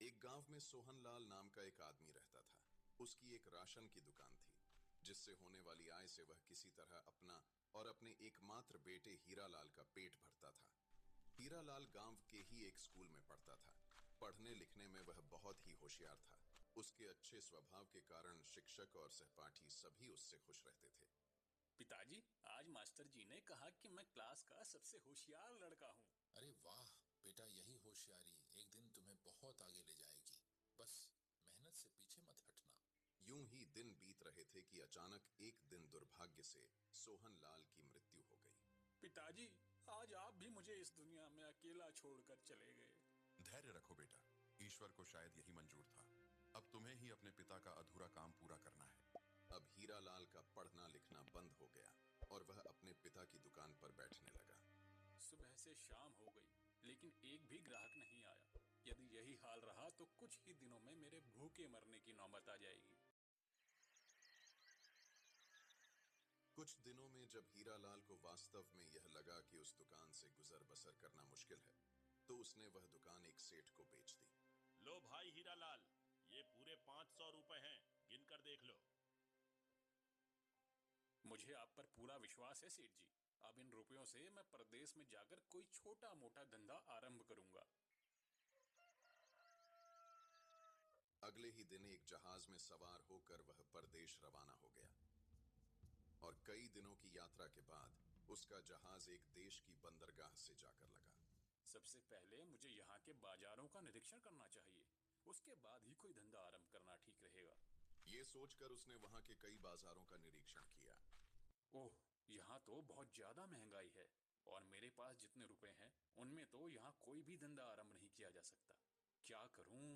एक गांव में सोहनलाल नाम का एक आदमी रहता था। उसकी एक राशन की दुकान थी, जिससे होने वाली आय से वह किसी तरह अपना और अपने एकमात्र बेटे हीरालाल का पेट भरता था। हीरालाल गांव के ही एक स्कूल में पढ़ता था। पढ़ने लिखने में वह बहुत ही होशियार था। उसके अच्छे स्वभाव के कारण शिक्षक और सहपाठी सभी उससे खुश रहते थे। पिताजी, आज मास्टर जी ने कहा कि मैं क्लास का सबसे होशियार लड़का हूँ। अरे वाह बेटा, यही होशियारी एक दिन तुम्हें बहुत आगे ले जाएगी। बस मेहनत से पीछे मत हटना। यूं ही दिन बीत रहे थे कि अचानक एक दिन दुर्भाग्य से सोहनलाल की मृत्यु हो गई। पिताजी, आज आप भी मुझे इस दुनिया में अकेला छोड़कर चले गए। धैर्य रखो बेटा, ईश्वर को शायद यही मंजूर था। अब तुम्हें ही अपने पिता का अधूरा काम पूरा करना है। अब हीरालाल का पढ़ना लिखना बंद हो गया और वह अपने पिता की दुकान पर बैठने लगा। सुबह से शाम हो गई, लेकिन एक भी ग्राहक नहीं आया। यदि यही हाल रहा तो कुछ ही दिनों में मेरे भूखे मरने की नौबत आ जाएगी। कुछ दिनों में जब हीरालाल को वास्तव में यह लगा कि उस दुकान से गुजर बसर करना मुश्किल है, तो उसने वह दुकान एक सेठ को बेच दी। लो भाई हीरालाल, ये पूरे 500 रुपए हैं, गिन कर देख लो। मुझे आप पर पूरा विश्वास है सेठ जी। अब इन रुपयों से मैं परदेश में जाकर कोई छोटा मोटा धंधा आरंभ करूंगा। अगले ही दिन एक जहाज में सवार होकर वह परदेश रवाना हो गया और कई दिनों की यात्रा के बाद उसका जहाज एक देश की बंदरगाह से जाकर लगा। सबसे पहले मुझे यहाँ के बाजारों का निरीक्षण करना चाहिए, उसके बाद ही कोई धंधा आरंभ करना ठीक रहेगा। ये सोचकर उसने वहां के कई बाजारों का निरीक्षण किया। ओह, यहाँ तो बहुत ज्यादा महंगाई है और मेरे पास जितने रुपए हैं उनमें तो यहाँ कोई भी धंधा आरंभ नहीं किया जा सकता। क्या करूं?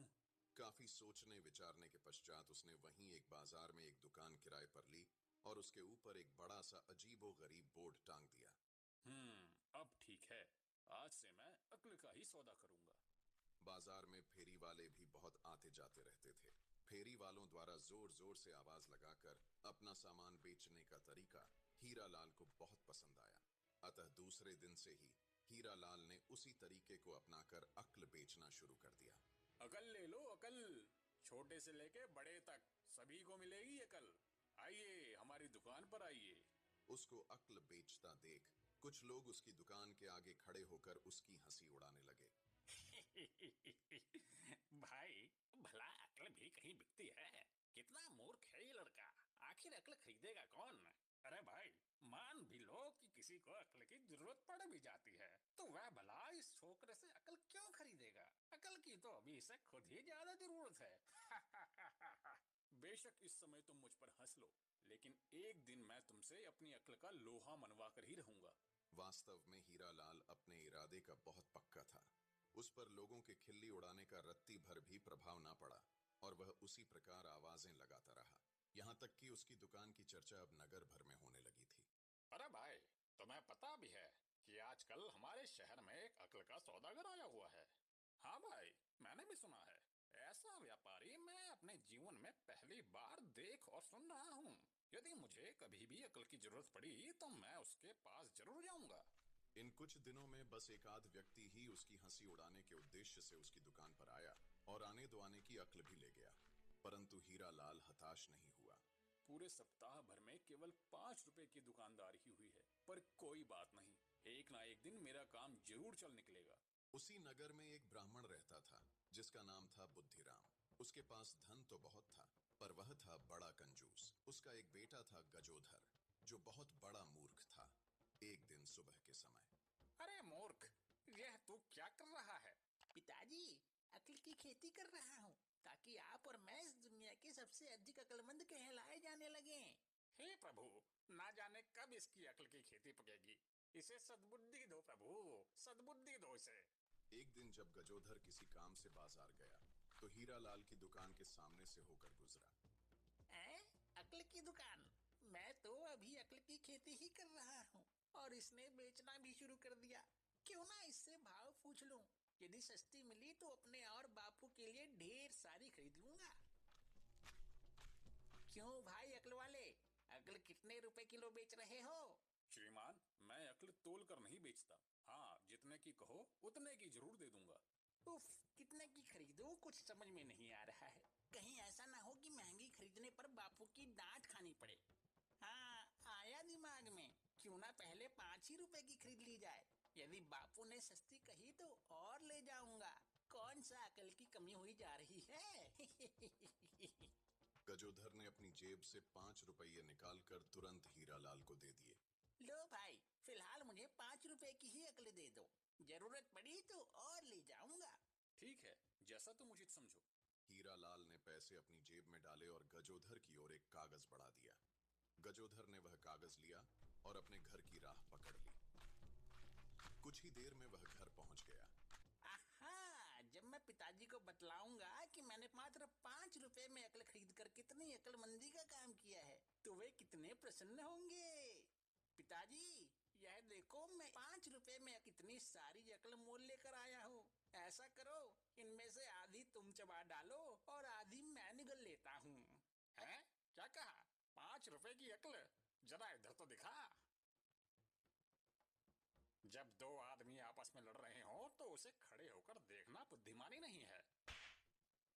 काफी सोचने विचारने के पश्चात उसने वहीं एक बाजार में एक दुकान किराए पर ली और उसके ऊपर एक बड़ा सा अजीबो गरीब बोर्ड टांग दिया। अब ठीक है। आज से मैं अक्ल का ही सौदा करूंगा। बाजार में फेरी वाले भी बहुत आते जाते रहते थे। फेरी वालों द्वारा जोर जोर से आवाज लगाकर अपना सामान बेचने का तरीका हीरालाल को बहुत पसंद आया। अतः दूसरे दिन से ही हीरालाल ने उसी तरीके को अपनाकर अक्ल बेचना शुरू कर दिया। अकल ले लो, अकल। छोटे से लेके बड़े तक सभी को मिलेगी अकल। आइए, हमारी दुकान पर आइए। उसको अक्ल बेचता देख कुछ लोग उसकी दुकान के आगे खड़े होकर उसकी हंसी उड़ाने लगे। भाई, भला अक्ल भी कहीं बिकती है? कितना मूर्ख है ये लड़का। आखिर अक्ल खरीदेगा कौन? अरे भाई, मान भी लो कि किसी को अक्ल की जरूरत पड़ भी जाती है, तो वह भला इस छोकरे से अक्ल क्यों खरीदेगा? अक्ल की तो अभी इसे खुद ही ज्यादा जरूरत है। बेशक इस समय तुम मुझ पर हंस लो, लेकिन एक दिन मैं तुमसे अपनी अक्ल का लोहा मनवा कर ही रहूंगा। वास्तव में हीरालाल अपने इरादे का बहुत पक्का था। उस पर लोगों के खिल्ली उड़ाने का रत्ती भर भी प्रभाव ना पड़ा और वह उसी प्रकार आवाजें लगाता रहा, यहाँ तक कि उसकी दुकान की चर्चा अब नगर भर में होने लगी थी। अरे भाई, तुम्हें पता भी है कि आजकल हमारे शहर में एक अक्ल का सौदागर आया हुआ है? हाँ भाई, मैंने भी सुना है। ऐसा व्यापारी मैं अपने जीवन में पहली बार देख और सुन रहा हूँ। यदि मुझे कभी भी अक्ल की जरूरत पड़ी तो मैं उसके पास जरूर जाऊंगा। इन कुछ दिनों में बस एक आध व्यक्ति ही उसकी हंसी उड़ाने के उद्देश्य से उसकी दुकान पर आया और आने दो आने की अक्ल भी ले गया, परंतु हीरालाल हताश नहीं हुआ। पूरे सप्ताह भर में केवल 5 रुपए की दुकानदारी ही हुई है, पर कोई बात नहीं, एक ना एक दिन मेरा काम जरूर चल निकलेगा। उसी नगर में एक ब्राह्मण रहता था जिसका नाम था बुद्धिराम। उसके पास धन तो बहुत था, पर वह था बड़ा कंजूस। उसका एक बेटा था गजोधर, जो बहुत बड़ा मूर्ख था। एक दिन सुबह के समय, अरे मूर्ख, यह तू क्या कर रहा है? पिताजी, अक्ल की खेती कर रहा हूँ ताकि आप और मैं इस दुनिया के सबसे अधिक अक्लमंद कहलाए जाने लगे। हे प्रभु, ना जाने कब इसकी अक्ल की खेती पकेगी। इसे सद्बुद्धि दो प्रभु, सद्बुद्धि दो इसे। एक दिन जब गजोधर किसी काम से बाजार गया तो हीरालाल की दुकान के सामने से होकर गुजरा। अक्ल की दुकान? मैं तो अभी अक्ल की खेती ही कर रहा हूँ और इसने बेचना भी शुरू कर दिया। क्यों ना इससे भाव पूछ लूं? यदि सस्ती मिली तो अपने और बापू के लिए ढेर सारी खरीद लूंगा। क्यों भाई अक्ल वाले, अक्ल कितने रुपए किलो बेच रहे हो? श्रीमान, मैं अक्ल तोल कर नहीं बेचता। हाँ, जितने की कहो उतने की जरूर दे दूंगा। उफ, कितने की खरीदूं कुछ समझ में नहीं आ रहा है। कहीं ऐसा ना हो कि महंगी खरीदने पर बापू की डांट खानी पड़े। हाँ, आया दिमाग में, क्यों ना पहले 5 ही रुपए की खरीद ली जाए। यदि बापू ने सस्ती कही तो और ले जाऊंगा। कौन सा अकल की कमी हुई जा रही है। गजोधर ने अपनी जेब से 5 रुपये निकालकर तुरंत हीरालाल को दे दिए। लो भाई, फिलहाल मुझे 5 रुपए की ही अकल दे दो, जरूरत पड़ी तो और ले जाऊंगा। ठीक है, जैसा तुम उचित समझो। हीरालाल ने पैसे अपनी जेब में डाले और गजोधर की ओर एक कागज बढ़ा दिया। गजोधर ने वह कागज लिया और अपने घर की राह पकड़ ली। कुछ ही देर में वह घर पहुंच गया। आहा, जब मैं पिताजी को बतलाऊंगा कि मैंने मात्र 5 रुपए में अकल खरीद कर कितनी अकलमंदी का काम किया है, तो वे कितने प्रसन्न होंगे। पिताजी, यह देखो, मैं 5 रुपए में कितनी सारी अकल मोल लेकर आया हूँ। ऐसा करो, इनमें से आधी तुम चबा डालो और आधी मैं निगल लेता हूँ। हैं? क्या कहा? 5 रुपए की अक्ल? जरा इधर तो दिखा। जब दो आदमी आपस में लड़ रहे हो तो उसे खड़े होकर देखना बुद्धिमानी नहीं है।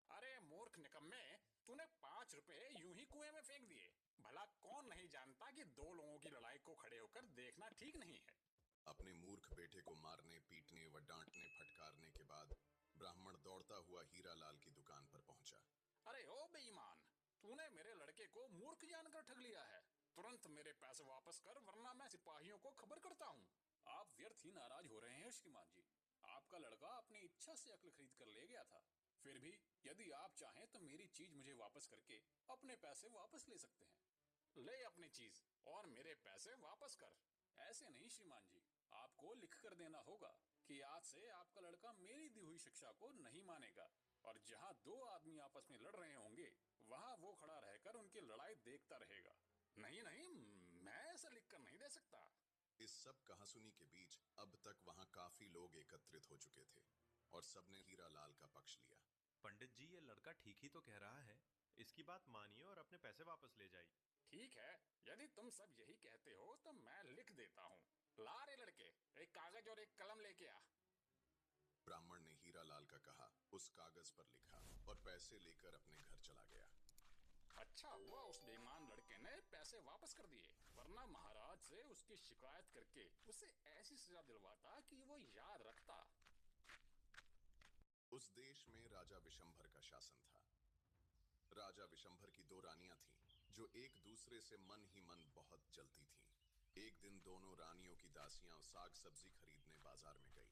अरे मूर्ख निकम्मे, तूने 5 रुपए यूं ही कुएं में फेंक दिए। भला कौन नहीं जानता कि दो लोगों की लड़ाई को खड़े होकर देखना ठीक नहीं है। अपने मूर्ख बेटे को मारने, पीटने व डांटने फटकारने के बाद ब्राह्मण दौड़ता हुआ हीरालाल की दुकान पर पहुंचा। अरे ओ बेईमान, तूने मेरे लड़के को मूर्ख जानकर ठग लिया है। तुरंत मेरे पैसे वापस कर, वरना मैं सिपाहियों को खबर करता हूँ। आप व्यर्थ ही नाराज हो रहे हैं श्रीमान जी। आपका लड़का अपनी इच्छा से अक्ल खरीद कर ले गया था। फिर भी यदि आप चाहें तो मेरी चीज मुझे वापस करके अपने पैसे वापस ले सकते हैं। ले अपनी चीज और मेरे पैसे वापस कर। ऐसे नहीं श्रीमान जी, आपको लिख कर देना होगा कि आज से आपका लड़का मेरी दी हुई शिक्षा को नहीं मानेगा, और जहाँ दो आदमी आपस में लड़ रहे होंगे वहाँ वो खड़ा रहकर उनकी लड़ाई देखता रहेगा। नहीं नहीं, मैं ऐसा लिख कर नहीं दे सकता। इस सब कहासुनी के बीच अब तक वहां काफी लोग एकत्रित हो चुके थे और सबने हीरालाल का पक्ष लिया। पंडित जी, ये लड़का ठीक ही तो कह रहा है। इसकी बात मानिए और अपने पैसे वापस ले जाइए। ठीक है, यदि तुम सब यही कहते हो तो मैं लिख देता हूँ। ला रे लड़के, एक कागज और एक कलम लेके आ। ब्राह्मण ने हीरालाल का कहा उस कागज पर लिखा और पैसे लेकर अपने घर चला गया। अच्छा हुआ उस बेईमान लड़के ने पैसे वापस कर दिए, वरना महाराज से उसकी शिकायत करके उसे ऐसी सजा दिलवाता कि वो याद रखता। उस देश में राजा विशंभर का शासन था। राजा विशंभर की दो रानियां थीं, जो एक दूसरे से मन ही मन बहुत जलती थीं। एक दिन दोनों रानियों की दासियां साग सब्जी खरीदने बाजार में गई।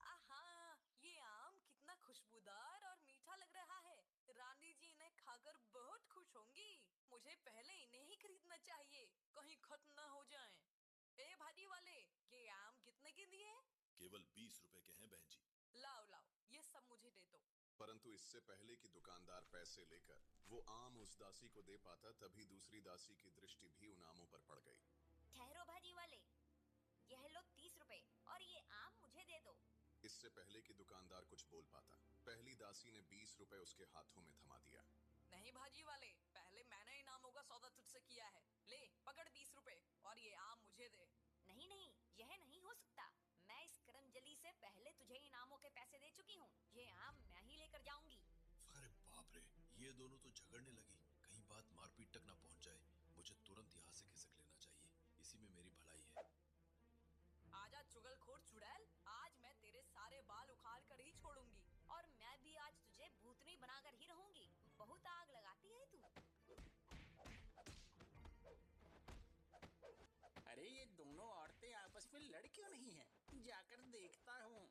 आहा, ये आम कितना खुशबूदार और मीठा लग रहा है। रानी जी इन्हें खाकर बहुत खुश होंगी। मुझे पहले इन्हें ही खरीदना चाहिए, कहीं खत्म न हो जाएं। ए भाजी वाले, ये आम कितने के दिए? केवल 20 रुपए के हैं बहन जी। लाओ लाओ, ये सब मुझे दे दो। परंतु इससे पहले कि दुकानदार पैसे लेकर वो आम उस दासी को दे पाता, तभी दूसरी दासी की दृष्टि भी उन आमों पर पड़ गई। ठहरो भाजी वाले, यह लो 30 रुपए और ये आम मुझे दे दो। इससे पहले कि दुकानदार कुछ बोल पाता, पहली दासी ने 20 रुपए उसके हाथों में थमा दिया। नहीं भाजी वाले, पहले मैंने इन आमों का सौदा तुझसे किया है। ले पकड़ 20 रुपए और ये आम मुझे दे। नहीं नहीं, यह नहीं हो सकता। मैं इस करमजली से पहले तुझे इन आमों के पैसे दे चुकी हूँ। ये आम मैं ही लेकर जाऊंगी। अरे बाप रे, ये दोनों तो झगड़ने लगी। कहीं बात मारपीट तक ना पहुंच जाए। मुझे तुरंत यहाँ से खिसक लेना चाहिए, इसी में मेरी भलाई है। आजा चुगलखोर चुड़ैल, आज मैं तेरे सारे बाल उखाड़ कर ही छोड़ूंगी। और मैं भी आज तुझे भूतनी बनाकर ही रहूंगी। बहुत आग लगाती है तू। अरे ये दोनों औरतें आपस में लड़ क्यों नहीं हैं? जाकर देखता हूँ।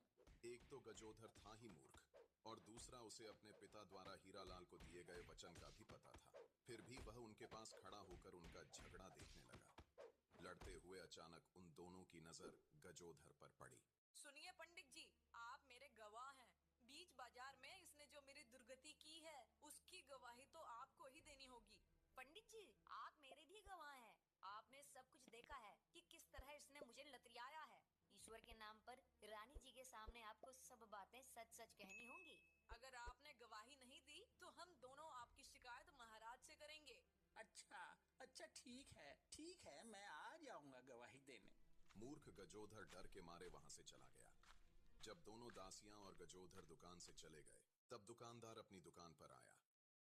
एक तो गजोधर था ही मूर्ख, और दूसरा उसे अपने पिता द्वारा हीरालाल को दिए गए वचन का भी पता था। फिर भी वह उनके पास खड़ा होकर उनका झगड़ा देखने लगा। लड़ते हुए अचानक उन दोनों की नजर गजोधर पर पड़ी। सुनिए पंडित जी, आप मेरे गवाह हैं। बीच बाजार में इसने जो मेरी दुर्गति की है, उसकी गवाही तो आपको ही देनी होगी। पंडित जी, आप मेरे भी गवाह हैं। आपने सब कुछ देखा है कि किस तरह इसने मुझे लतियाया है। ईश्वर के नाम पर रानी जी के सामने आपको सब बातें सच सच कहनी होंगी। अगर आपने गवाही नहीं दी तो हम दोनों आपकी शिकायत महाराज से करेंगे। अच्छा अच्छा, ठीक है, मैं आ जाऊंगा गवाही देने। मूर्ख गजोधर डर के मारे वहां से चला गया। जब दोनों दासियां और गजोधर दुकान से चले गए, तब दुकानदार अपनी दुकान पर आया।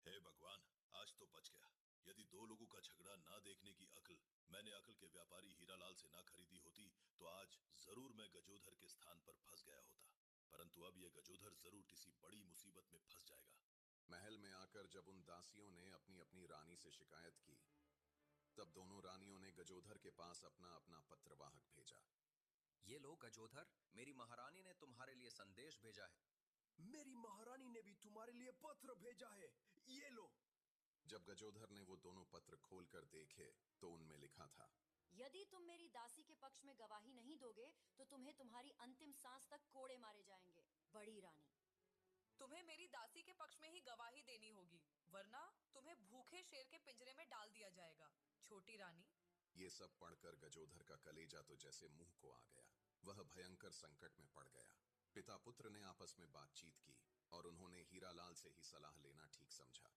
हे भगवान, आज तो बच गया। यदि दो लोगों का झगड़ा ना देखने की अक्ल मैंने अक्ल के व्यापारी हीरालाल से ना खरीदी होती तो आज जरूर मैं गजोधर के स्थान पर फंस गया होता। परंतु अब यह गजोधर जरूर किसी बड़ी मुसीबत में फंस जाएगा। महल में आकर जब उन दासियों ने अपनी अपनी रानी से शिकायत की, तब दोनों रानियों ने गजोधर के पास अपना अपना पत्रवाहक भेजा। ये लो गजोधर, मेरी महारानी ने तुम्हारे लिए संदेश भेजा है। मेरी महारानी ने भी तुम्हारे लिए पत्र भेजा है, ये लो। जब गजोधर ने वो दोनों पत्र खोलकर देखे तो उनमें लिखा था, यदि तुम मेरी दासी के पक्ष में गवाही नहीं दोगे तो तुम्हें तुम्हारी अंतिम सांस तक कोड़े मारे जाएंगे। बड़ी रानी, तुम्हें मेरी दासी के पक्ष में ही गवाही देनी होगी, वरना तुम्हें भूखे शेर के पिंजरे में डाल दिया जाएगा। छोटी रानी। ये सब पढ़कर गजोधर का कलेजा तो जैसे मुंह को आ गया। वह भयंकर संकट में पड़ गया। पिता पुत्र ने आपस में बातचीत की और उन्होंने हीरालाल से ही सलाह लेना ठीक समझा।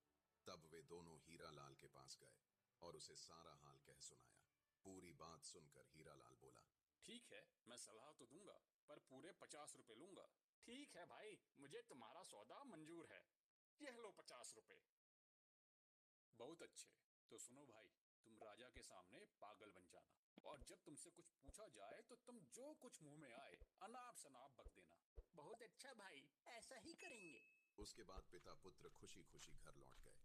तब वे दोनों हीरालाल के पास गए और उसे सारा हाल कह सुनाया। पूरी बात सुनकर हीरालाल बोला, ठीक है, मैं सलाह तो दूंगा, पर पूरे 50 रुपए लूंगा। ठीक है भाई, मुझे तुम्हारा सौदा मंजूर है। यह लो 50 रुपए। बहुत अच्छे। तो सुनो भाई, तुम राजा के सामने पागल बन जाना, और जब तुमसे कुछ पूछा जाए तो तुम जो कुछ मुंह में आए अनाप शनाप बक देना। बहुत अच्छा भाई, ऐसा ही करेंगे। उसके बाद पिता पुत्र खुशी खुशी घर लौट गए।